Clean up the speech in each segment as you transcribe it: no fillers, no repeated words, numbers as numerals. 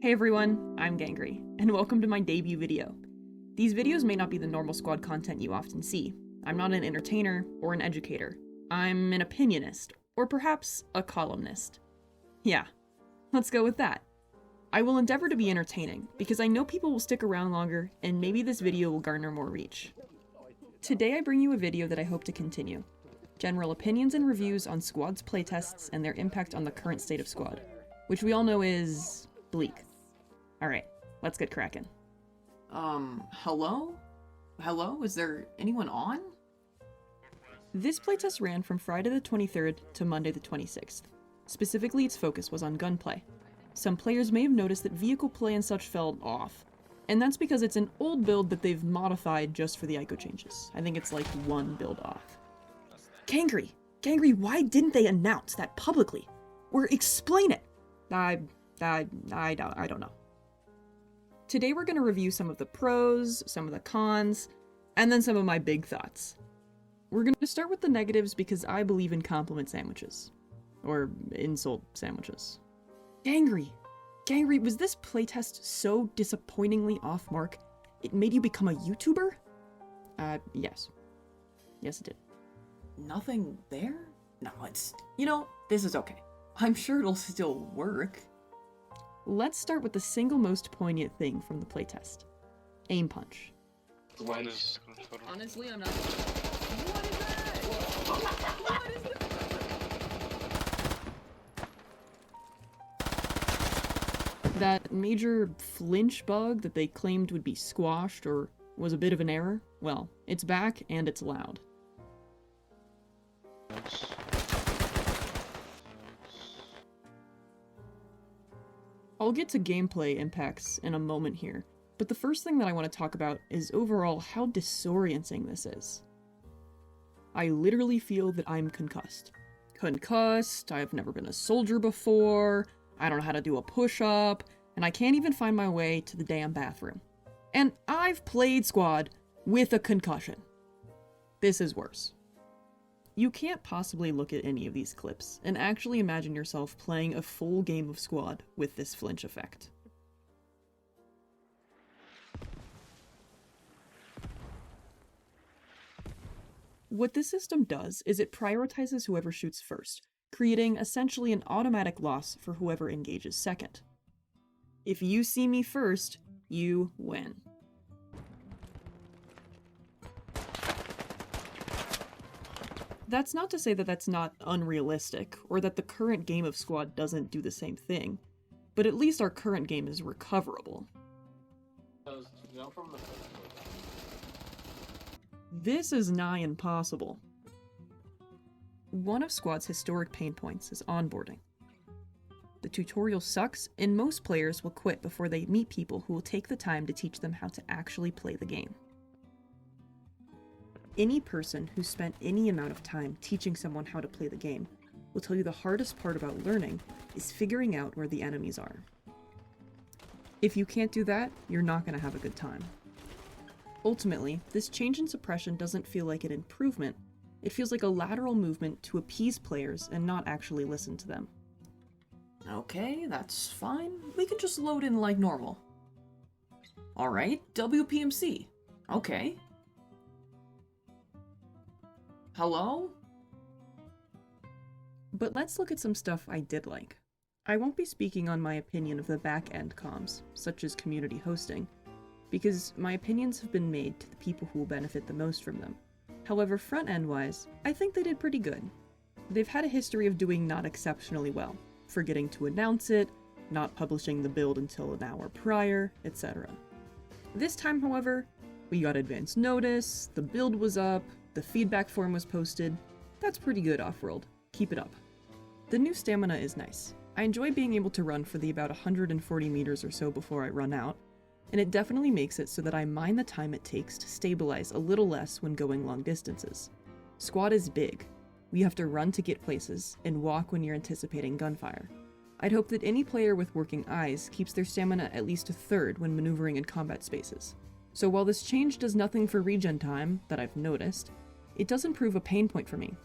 Hey everyone, I'm Gangry, and welcome to my debut video. These videos may not be the normal squad content you often see. I'm not an entertainer or an educator. I'm an opinionist, or perhaps a columnist. Yeah, let's go with that. I will endeavor to be entertaining, because I know people will stick around longer, and maybe this video will garner more reach. Today I bring you a video that I hope to continue. General opinions and reviews on Squad's playtests and their impact on the current state of Squad, which we all know is bleak. Alright, let's get cracking. Hello? Hello? Is there anyone on? This playtest ran from Friday the 23rd to Monday the 26th. Specifically, its focus was on gunplay. Some players may have noticed that vehicle play and such fell off, and that's because it's an old build that they've modified just for the ICO changes. I think it's like one build off. Gangry, why didn't they announce that publicly? Or explain it? I don't know. Today we're going to review some of the pros, some of the cons, and then some of my big thoughts. We're going to start with the negatives because I believe in compliment sandwiches. Or insult sandwiches. Gangry, was this playtest so disappointingly off mark, it made you become a YouTuber? Yes. Yes, it did. Nothing there? No, this is okay. I'm sure it'll still work. Let's start with the single most poignant thing from the playtest. Aim punch. Honestly, I'm not... What is that? What is that? That major flinch bug that they claimed would be squashed or was a bit of an error, well, it's back and it's loud. I'll get to gameplay impacts in a moment here, but the first thing that I want to talk about is overall how disorienting this is. I literally feel that I'm concussed. I've never been a soldier before, I don't know how to do a push-up, and I can't even find my way to the damn bathroom. And I've played Squad with a concussion. This is worse. You can't possibly look at any of these clips and actually imagine yourself playing a full game of Squad with this flinch effect. What this system does is it prioritizes whoever shoots first, creating essentially an automatic loss for whoever engages second. If you see me first, you win. That's not to say that that's not unrealistic, or that the current game of Squad doesn't do the same thing, but at least our current game is recoverable. This is nigh impossible. One of Squad's historic pain points is onboarding. The tutorial sucks, and most players will quit before they meet people who will take the time to teach them how to actually play the game. Any person who spent any amount of time teaching someone how to play the game will tell you the hardest part about learning is figuring out where the enemies are. If you can't do that, you're not going to have a good time. Ultimately, this change in suppression doesn't feel like an improvement, it feels like a lateral movement to appease players and not actually listen to them. Okay, that's fine. We can just load in like normal. Alright, WPMC. Okay. Hello? But let's look at some stuff I did like. I won't be speaking on my opinion of the back-end comms, such as community hosting, because my opinions have been made to the people who will benefit the most from them. However, front-end-wise, I think they did pretty good. They've had a history of doing not exceptionally well, forgetting to announce it, not publishing the build until an hour prior, etc. This time, however, we got advance notice, the build was up, the feedback form was posted. That's pretty good, Offworld. Keep it up. The new stamina is nice. I enjoy being able to run for the about 140 meters or so before I run out, and it definitely makes it so that I mind the time it takes to stabilize a little less when going long distances. Squad is big. We have to run to get places, and walk when you're anticipating gunfire. I'd hope that any player with working eyes keeps their stamina at least a third when maneuvering in combat spaces. So while this change does nothing for regen time, that I've noticed, it does improve a pain point for me,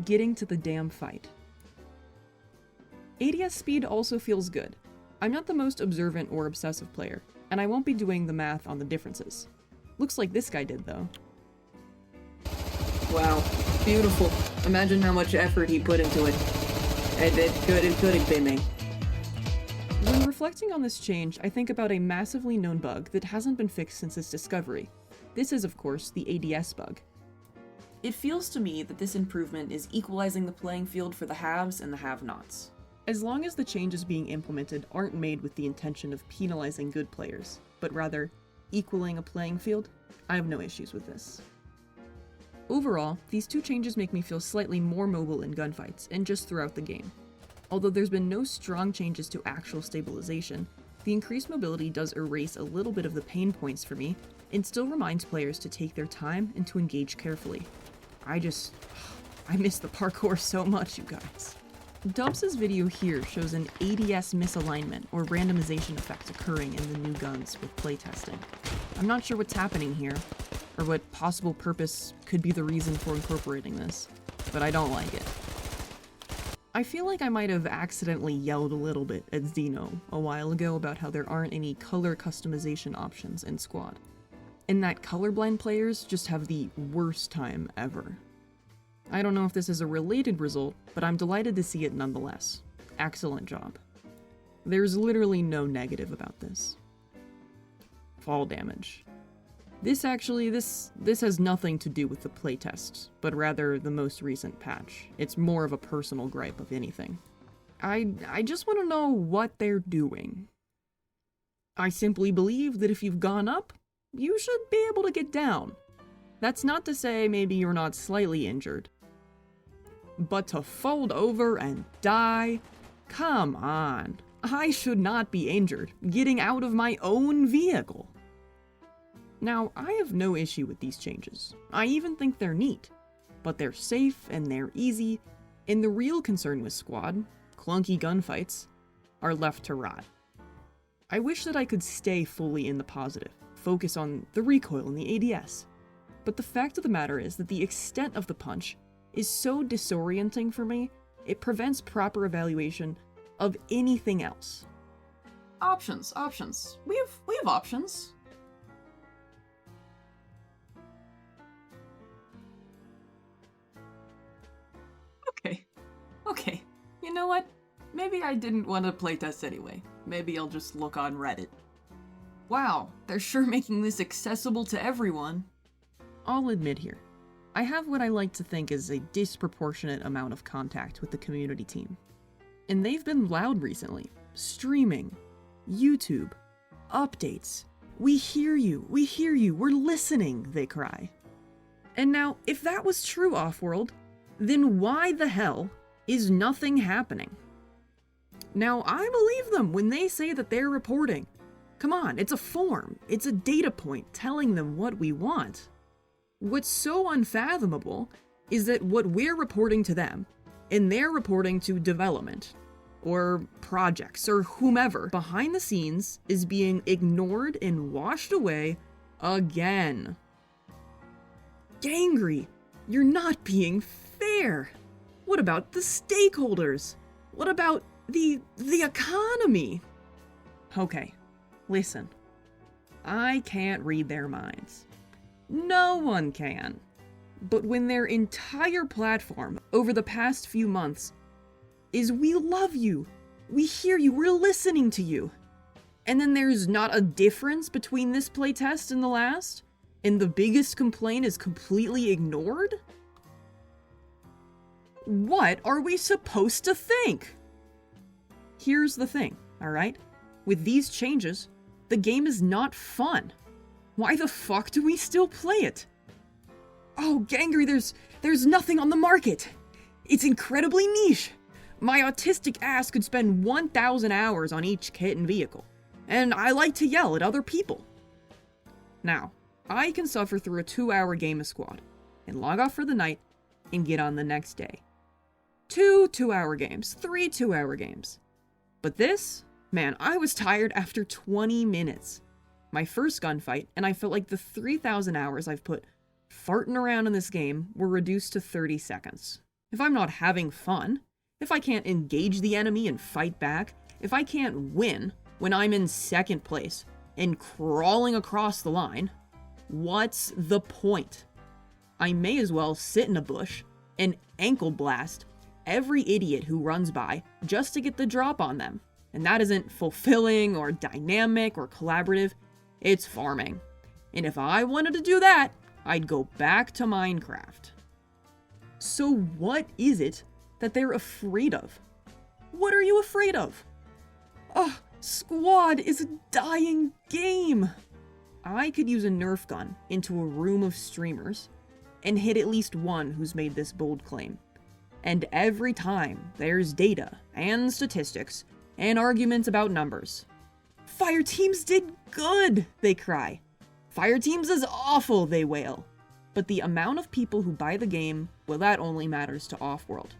getting to the damn fight. ADS speed also feels good. I'm not the most observant or obsessive player, and I won't be doing the math on the differences. Looks like this guy did, though. Wow, beautiful. Imagine how much effort he put into it. It could have been me. When reflecting on this change, I think about a massively known bug that hasn't been fixed since its discovery. This is, of course, the ADS bug. It feels to me that this improvement is equalizing the playing field for the haves and the have-nots. As long as the changes being implemented aren't made with the intention of penalizing good players, but rather equaling a playing field, I have no issues with this. Overall, these two changes make me feel slightly more mobile in gunfights and just throughout the game. Although there's been no strong changes to actual stabilization, the increased mobility does erase a little bit of the pain points for me and still reminds players to take their time and to engage carefully. I miss the parkour so much, you guys. Dubs' video here shows an ADS misalignment or randomization effect occurring in the new guns with playtesting. I'm not sure what's happening here, or what possible purpose could be the reason for incorporating this, but I don't like it. I feel like I might have accidentally yelled a little bit at Xeno a while ago about how there aren't any color customization options in Squad, and that colorblind players just have the worst time ever. I don't know if this is a related result, but I'm delighted to see it nonetheless. Excellent job. There's literally no negative about this. Fall damage. This has nothing to do with the playtest, but rather the most recent patch. It's more of a personal gripe of anything. I just want to know what they're doing. I simply believe that if you've gone up, you should be able to get down. That's not to say maybe you're not slightly injured. But to fold over and die? Come on. I should not be injured getting out of my own vehicle. Now, I have no issue with these changes. I even think they're neat. But they're safe and they're easy, and the real concern with Squad, clunky gunfights, are left to rot. I wish that I could stay fully in the positive, focus on the recoil and the ADS. But the fact of the matter is that the extent of the punch is so disorienting for me, it prevents proper evaluation of anything else. Options. We have options. Okay. You know what? Maybe I didn't want to playtest anyway. Maybe I'll just look on Reddit. Wow, they're sure making this accessible to everyone. I'll admit here, I have what I like to think is a disproportionate amount of contact with the community team. And they've been loud recently. Streaming, YouTube, updates. We hear you, we're listening, they cry. And now, if that was true, Offworld, then why the hell is nothing happening? Now, I believe them when they say that they're reporting. Come on, it's a form. It's a data point telling them what we want. What's so unfathomable is that what we're reporting to them, and they're reporting to development, or projects, or whomever, behind the scenes is being ignored and washed away again. Gangry, you're not being fair. What about the stakeholders? What about the economy? Okay, listen. I can't read their minds. No one can. But when their entire platform over the past few months is we love you, we hear you, we're listening to you, and then there's not a difference between this playtest and the last, and the biggest complaint is completely ignored? What are we supposed to think? Here's the thing, alright? With these changes, the game is not fun. Why the fuck do we still play it? Oh, Gangry, there's nothing on the market. It's incredibly niche. My autistic ass could spend 1,000 hours on each kit and vehicle, and I like to yell at other people. Now, I can suffer through a 2-hour game of Squad, and log off for the night, and get on the next day. 2 2-hour games, 3 2-hour games. But this? Man, I was tired after 20 minutes. My first gunfight, and I felt like the 3,000 hours I've put farting around in this game were reduced to 30 seconds. If I'm not having fun, if I can't engage the enemy and fight back, If I can't win when I'm in second place and crawling across the line, what's the point? I may as well sit in a bush and ankle blast every idiot who runs by just to get the drop on them. And that isn't fulfilling or dynamic or collaborative, it's farming. And if I wanted to do that, I'd go back to Minecraft. So what is it that they're afraid of? What are you afraid of? Squad is a dying game. I could use a Nerf gun into a room of streamers and hit at least one who's made this bold claim. And every time there's data and statistics and arguments about numbers. Fire teams did good, they cry. Fire teams is awful, they wail. But the amount of people who buy the game, well, that only matters to Offworld.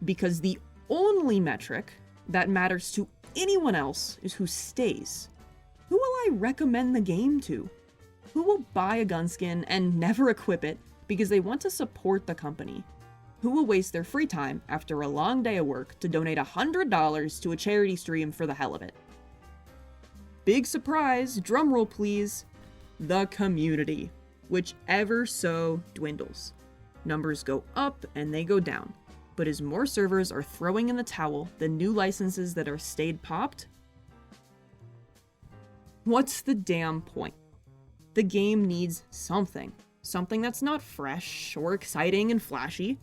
Because the only metric that matters to anyone else is who stays. Who will I recommend the game to? Who will buy a gun skin and never equip it because they want to support the company? Who will waste their free time after a long day of work to donate $100 to a charity stream for the hell of it? Big surprise, drumroll please, the community, which ever so dwindles. Numbers go up and they go down, but as more servers are throwing in the towel the new licenses that are stayed popped, what's the damn point? The game needs something that's not fresh or exciting and flashy,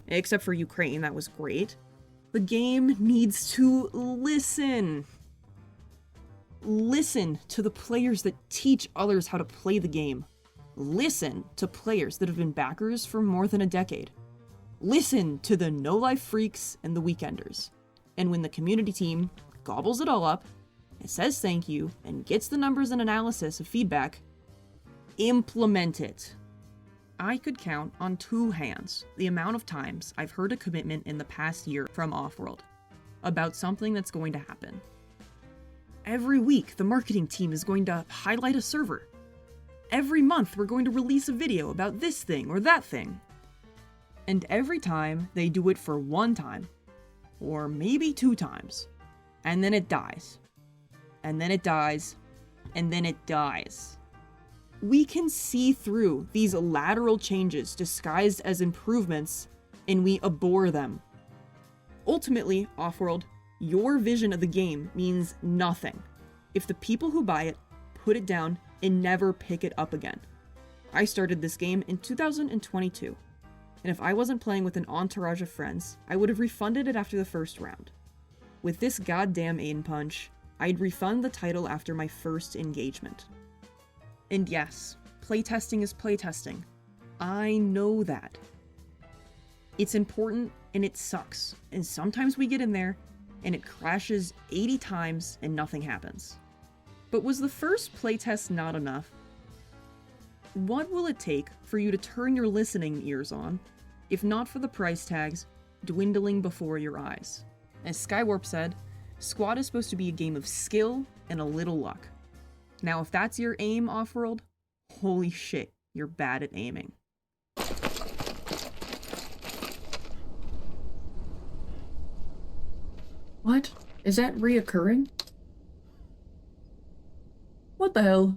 except for Ukraine, that was great. The game needs to listen. Listen to the players that teach others how to play the game. Listen to players that have been backers for more than a decade. Listen to the no-life freaks and the weekenders. And when the community team gobbles it all up, and says thank you, and gets the numbers and analysis of feedback, implement it. I could count on two hands the amount of times I've heard a commitment in the past year from Offworld about something that's going to happen. Every week, the marketing team is going to highlight a server. Every month, we're going to release a video about this thing or that thing. And every time, they do it for one time, or maybe two times, and then it dies. And then it dies, and then it dies. We can see through these lateral changes disguised as improvements, and we abhor them. Ultimately, Offworld, your vision of the game means nothing if the people who buy it put it down and never pick it up again. I started this game in 2022, and if I wasn't playing with an entourage of friends, I would have refunded it after the first round. With this goddamn aim punch, I'd refund the title after my first engagement. And yes, playtesting is playtesting. I know that. It's important and it sucks, and sometimes we get in there and it crashes 80 times and nothing happens. But was the first playtest not enough? What will it take for you to turn your listening ears on, if not for the price tags dwindling before your eyes? As Skywarp said, Squad is supposed to be a game of skill and a little luck. Now if that's your aim, Offworld, holy shit, you're bad at aiming. What? Is that reoccurring? What the hell?